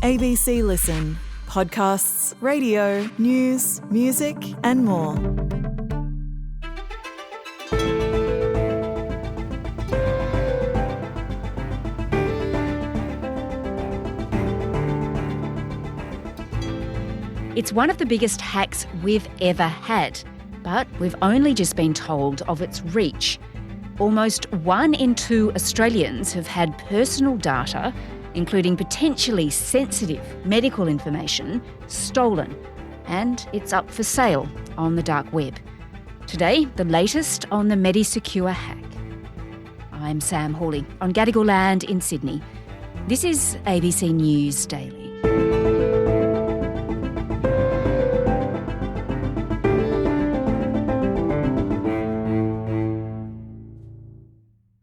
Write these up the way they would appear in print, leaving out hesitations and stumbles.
ABC Listen. Podcasts, radio, news, music and more. It's one of the biggest hacks we've ever had, but we've only just been told of its reach. Almost 1 in 2 Australians have had personal data, including potentially sensitive medical information, stolen, and it's up for sale on the dark web. Today, the latest on the MediSecure hack. I'm Sam Hawley on Gadigal land in Sydney. This is ABC News Daily.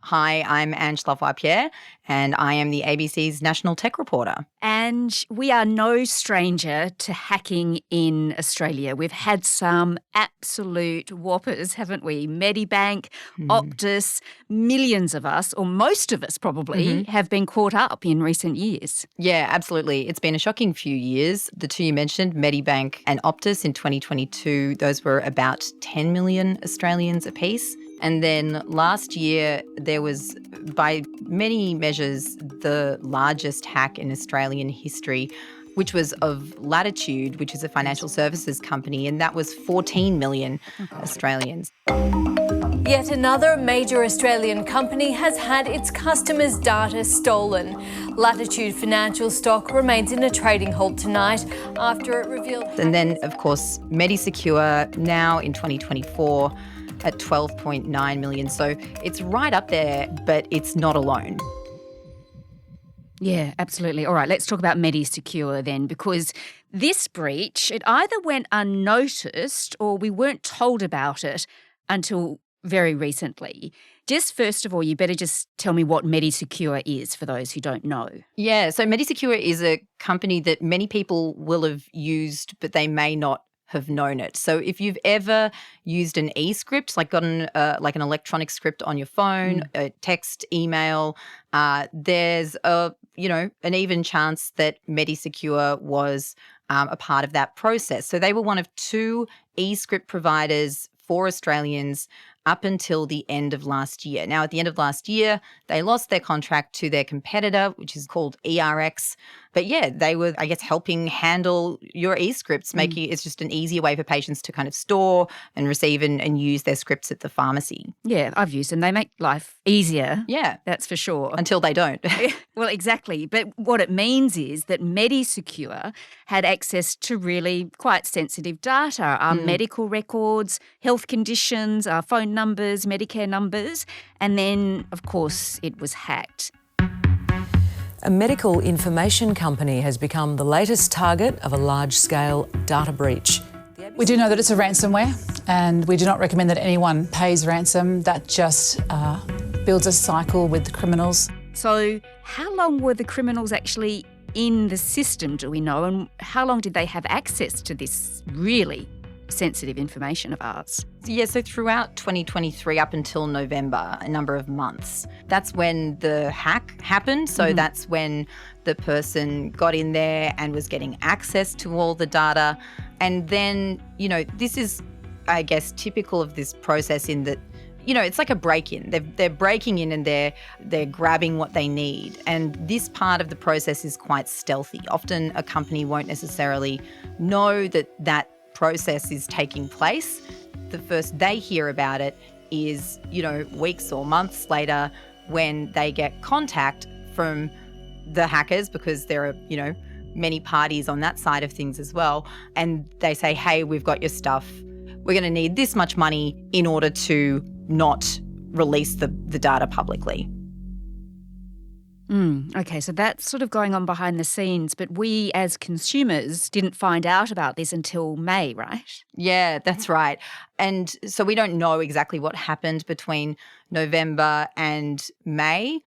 Hi, I'm Ange Lavoipierre, and I am the ABC's National Tech Reporter. And we are no stranger to hacking in Australia. We've had some absolute whoppers, haven't we? Medibank, Optus, millions of us, or most of us probably, have been caught up in recent years. Yeah, absolutely. It's been a shocking few years. The two you mentioned, Medibank and Optus in 2022, those were about 10 million Australians apiece. And then last year, there was, by many measures, the largest hack in Australian history, which was of Latitude, which is a financial services company, and that was 14 million Australians. Yet another major Australian company has had its customers' data stolen. Latitude Financial stock remains in a trading halt tonight after it revealed... And then, of course, MediSecure now in 2024 at 12.9 million. So it's right up there, but it's not alone. Yeah, absolutely. All right, let's talk about MediSecure then, because this breach, it either went unnoticed or we weren't told about it until very recently. Just first of all, you better just tell me what MediSecure is for those who don't know. Yeah, so MediSecure is a company that many people will have used, but they may not have known it. So if you've ever used an e-script, like gotten like an electronic script on your phone, a text, email, there's an even chance that MediSecure was a part of that process. So they were one of 2 e-script providers for Australians up until the end of last year. Now, at the end of last year, they lost their contract to their competitor, which is called ERX. But yeah, they were, I guess, helping handle your e-scripts, making it's just an easier way for patients to kind of store and receive and use their scripts at the pharmacy. Yeah, I've used them. They make life easier. Yeah. That's for sure. Until they don't. Well, exactly. But what it means is that MediSecure had access to really quite sensitive data, our medical records, health conditions, our phone numbers, Medicare numbers, and then, of course, it was hacked. A medical information company has become the latest target of a large-scale data breach. We do know that it's a ransomware, and we do not recommend that anyone pays ransom. That just builds a cycle with the criminals. So how long were the criminals actually in the system, do we know, and how long did they have access to this really sensitive information of ours? Yeah, so throughout 2023 up until November, a number of months, that's when the hack happened. So that's when the person got in there and was getting access to all the data. And then, this is, I guess, typical of this process in that, it's like a break-in. They're breaking in and they're grabbing what they need. And this part of the process is quite stealthy. Often a company won't necessarily know that process is taking place. The first they hear about it is, weeks or months later when they get contact from the hackers, because there are, many parties on that side of things as well. And they say, hey, we've got your stuff. We're going to need this much money in order to not release the data publicly. Okay, so that's sort of going on behind the scenes, but we as consumers didn't find out about this until May, right? Yeah, that's right. And so we don't know exactly what happened between November and May.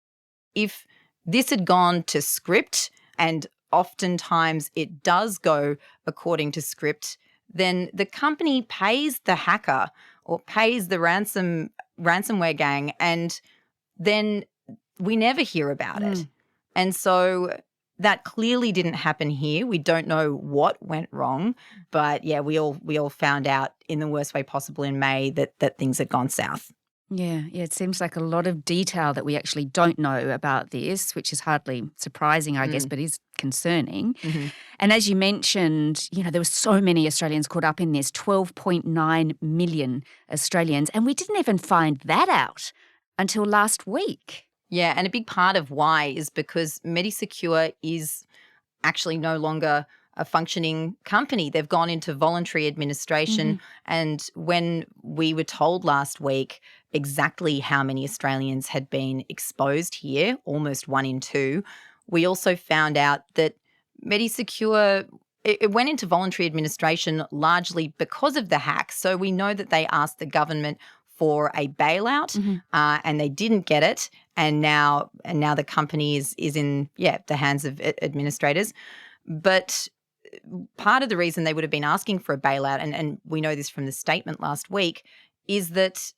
If this had gone to script, and oftentimes it does go according to script, then the company pays the hacker or pays the ransomware gang, and then we never hear about it. And so That clearly didn't happen here. We don't know what went wrong, but yeah, we all found out in the worst way possible in May that things had gone south. Yeah, it seems like a lot of detail that we actually don't know about this, which is hardly surprising, I guess, but is concerning. Mm-hmm. And as you mentioned, there were so many Australians caught up in this, 12.9 million Australians, and we didn't even find that out until last week. Yeah, and a big part of why is because MediSecure is actually no longer a functioning company. They've gone into voluntary administration. And when we were told last week exactly how many Australians had been exposed here, almost 1 in 2, we also found out that MediSecure, it went into voluntary administration largely because of the hack. So we know that they asked the government for a bailout and they didn't get it. And now the company is in the hands of administrators. But part of the reason they would have been asking for a bailout, and we know this from the statement last week, is that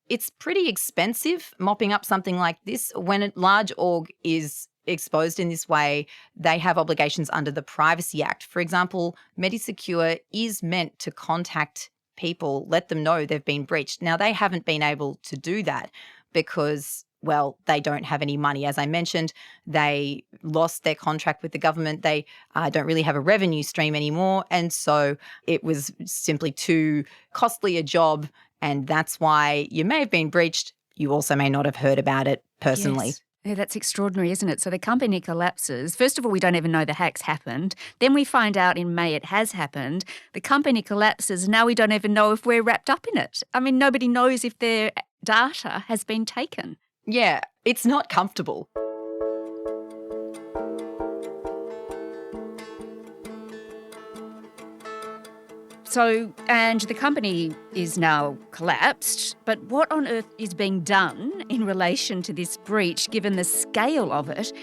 it's pretty expensive mopping up something like this. When a large org is exposed in this way, they have obligations under the Privacy Act. For example, MediSecure is meant to contact people, let them know they've been breached. Now, they haven't been able to do that because, well, they don't have any money. As I mentioned, they lost their contract with the government. They don't really have a revenue stream anymore. And so it was simply too costly a job. And that's why you may have been breached. You also may not have heard about it personally. Yes. Yeah, that's extraordinary, isn't it? So the company collapses. First of all, we don't even know the hack's happened. Then we find out in May it has happened. The company collapses. Now we don't even know if we're wrapped up in it. I mean, nobody knows if their data has been taken. Yeah, it's not comfortable. So, Ange, the company is now collapsed, but what on earth is being done in relation to this breach, given the scale of it?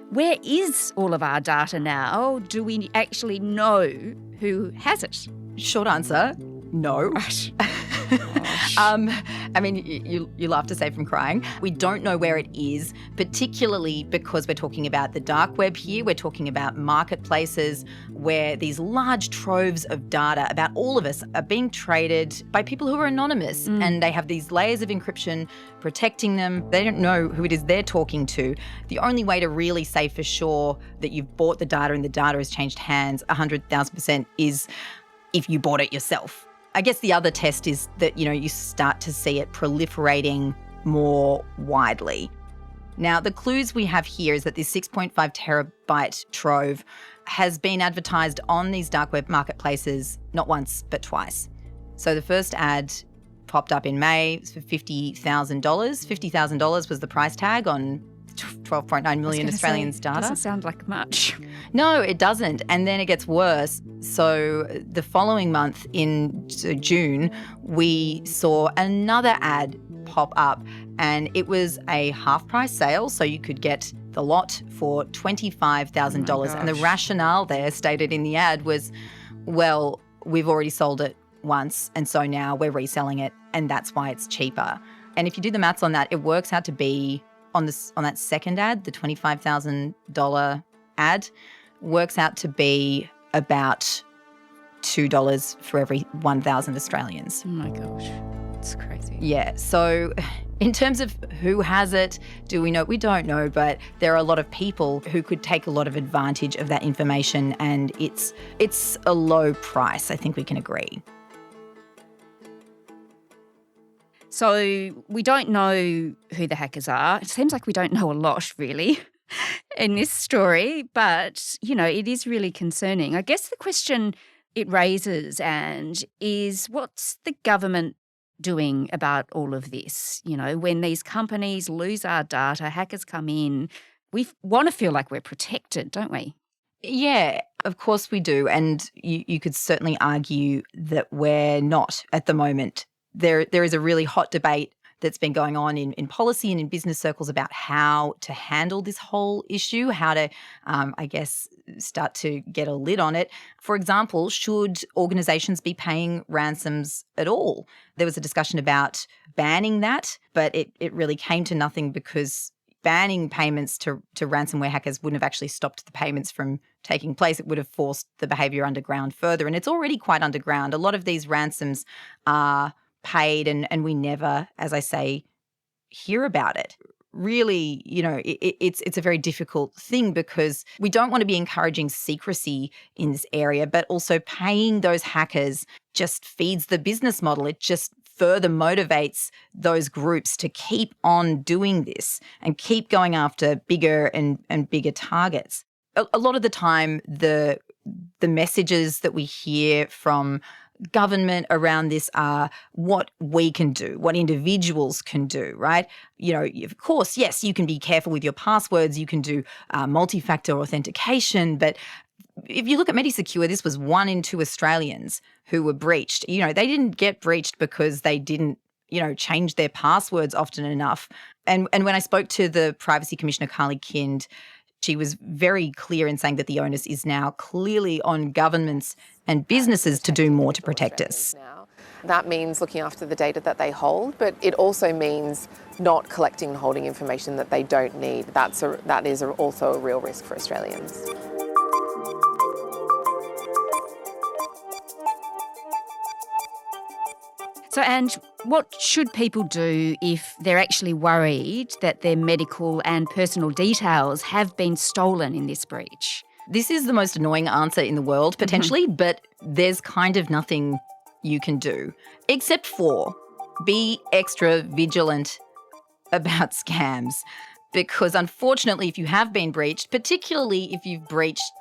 Where is all of our data now? Do we actually know who has it? Short answer, no. Right. I mean, you laugh to save from crying. We don't know where it is, particularly because we're talking about the dark web here. We're talking about marketplaces where these large troves of data about all of us are being traded by people who are anonymous, and they have these layers of encryption protecting them. They don't know who it is they're talking to. The only way to really say for sure that you've bought the data and the data has changed hands 100,000% is if you bought it yourself. I guess the other test is that, you start to see it proliferating more widely. Now, the clues we have here is that this 6.5 terabyte trove has been advertised on these dark web marketplaces not once, but twice. So the first ad popped up in May. It was for $50,000. $50,000 was the price tag on 12.9 million Australians' data. Doesn't sound like much. No, it doesn't. And then it gets worse. So the following month in June, we saw another ad pop up, and it was a half price sale. So you could get the lot for $25,000. And the rationale there stated in the ad was, well, we've already sold it once, and so now we're reselling it, and that's why it's cheaper. And if you do the maths on that, it works out to be on that second ad, the $25,000 ad, works out to be about $2 for every 1,000 Australians. Oh my gosh, it's crazy. Yeah, so in terms of who has it, do we know? We don't know, but there are a lot of people who could take a lot of advantage of that information, and it's a low price. I think we can agree. So we don't know who the hackers are. It seems like we don't know a lot, really, in this story. But, it is really concerning. I guess the question it raises, Ange, is what's the government doing about all of this? When these companies lose our data, hackers come in, we want to feel like we're protected, don't we? Yeah, of course we do. And you could certainly argue that we're not at the moment. There is a really hot debate that's been going on in policy and in business circles about how to handle this whole issue, how to, start to get a lid on it. For example, should organisations be paying ransoms at all? There was a discussion about banning that, but it really came to nothing because banning payments to ransomware hackers wouldn't have actually stopped the payments from taking place. It would have forced the behaviour underground further. And it's already quite underground. A lot of these ransoms are paid and we never, as I say, hear about it. Really, it's a very difficult thing because we don't want to be encouraging secrecy in this area, but also paying those hackers just feeds the business model. It just further motivates those groups to keep on doing this and keep going after bigger and bigger targets. A lot of the time, the messages that we hear from government around this are what we can do, what individuals can do, right? Of course, yes, you can be careful with your passwords, you can do multi-factor authentication, but if you look at MediSecure, this was 1 in 2 Australians who were breached. They didn't get breached because they didn't, change their passwords often enough. And when I spoke to the Privacy Commissioner, Carly Kind, she was very clear in saying that the onus is now clearly on governments and businesses to do more to protect us. That means looking after the data that they hold, but it also means not collecting and holding information that they don't need. That is also a real risk for Australians. So, Ange, what should people do if they're actually worried that their medical and personal details have been stolen in this breach? This is the most annoying answer in the world, potentially, but there's kind of nothing you can do except for be extra vigilant about scams. Because unfortunately, if you have been breached, particularly if you've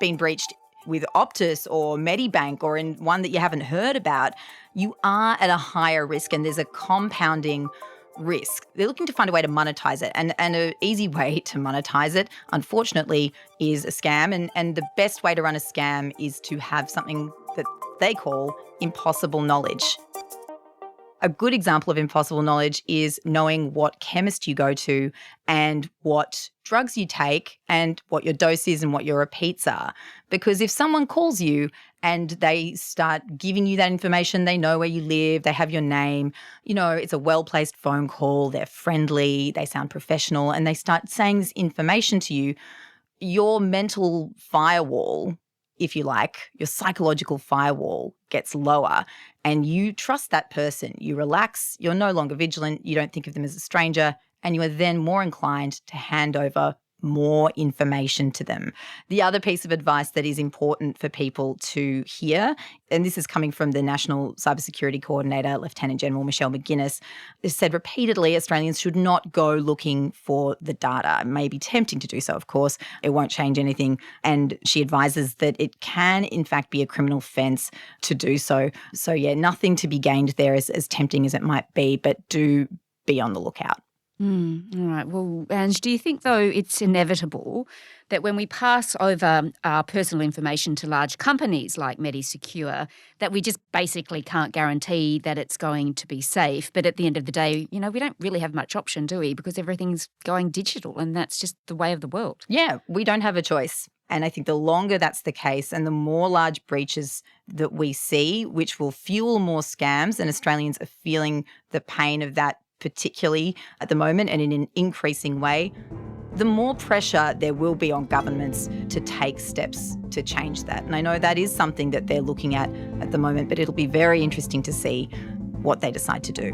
been breached with Optus or Medibank or in one that you haven't heard about, you are at a higher risk and there's a compounding risk. They're looking to find a way to monetize it. And an easy way to monetize it, unfortunately, is a scam. And the best way to run a scam is to have something that they call impossible knowledge. A good example of impossible knowledge is knowing what chemist you go to and what drugs you take and what your dose is and what your repeats are. Because if someone calls you and they start giving you that information, they know where you live, they have your name, it's a well-placed phone call, they're friendly, they sound professional, and they start saying this information to you, your mental firewall, if you like, your psychological firewall gets lower and you trust that person. You relax, you're no longer vigilant, you don't think of them as a stranger, and you are then more inclined to hand over more information to them. The other piece of advice that is important for people to hear, and this is coming from the National Cybersecurity Coordinator, Lieutenant General Michelle McGuinness, has said repeatedly Australians should not go looking for the data. It may be tempting to do so, of course. It won't change anything. And she advises that it can, in fact, be a criminal offence to do so. So, yeah, nothing to be gained there as tempting as it might be, but do be on the lookout. All right. Well, Ange, do you think, though, it's inevitable that when we pass over our personal information to large companies like MediSecure, that we just basically can't guarantee that it's going to be safe? But at the end of the day, we don't really have much option, do we? Because everything's going digital and that's just the way of the world. Yeah, we don't have a choice. And I think the longer that's the case and the more large breaches that we see, which will fuel more scams, and Australians are feeling the pain of that particularly at the moment and in an increasing way, the more pressure there will be on governments to take steps to change that. And I know that is something that they're looking at the moment, but it'll be very interesting to see what they decide to do.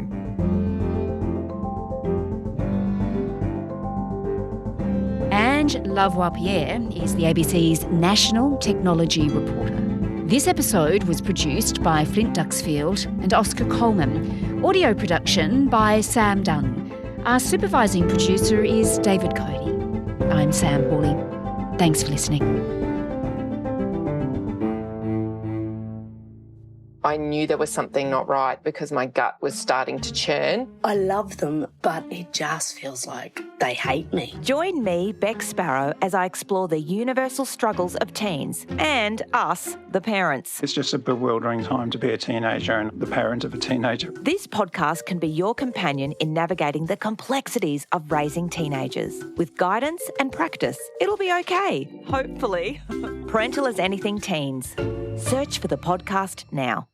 Ange Lavoipierre is the ABC's National Technology Reporter. This episode was produced by Flint Duxfield and Oscar Coleman. Audio production by Sam Dunn. Our supervising producer is David Cody. I'm Sam Hawley. Thanks for listening. I knew there was something not right because my gut was starting to churn. I love them, but it just feels like they hate me. Join me, Beck Sparrow, as I explore the universal struggles of teens and us, the parents. It's just a bewildering time to be a teenager and the parent of a teenager. This podcast can be your companion in navigating the complexities of raising teenagers. With guidance and practice, it'll be okay, hopefully. Parental as Anything Teens. Search for the podcast now.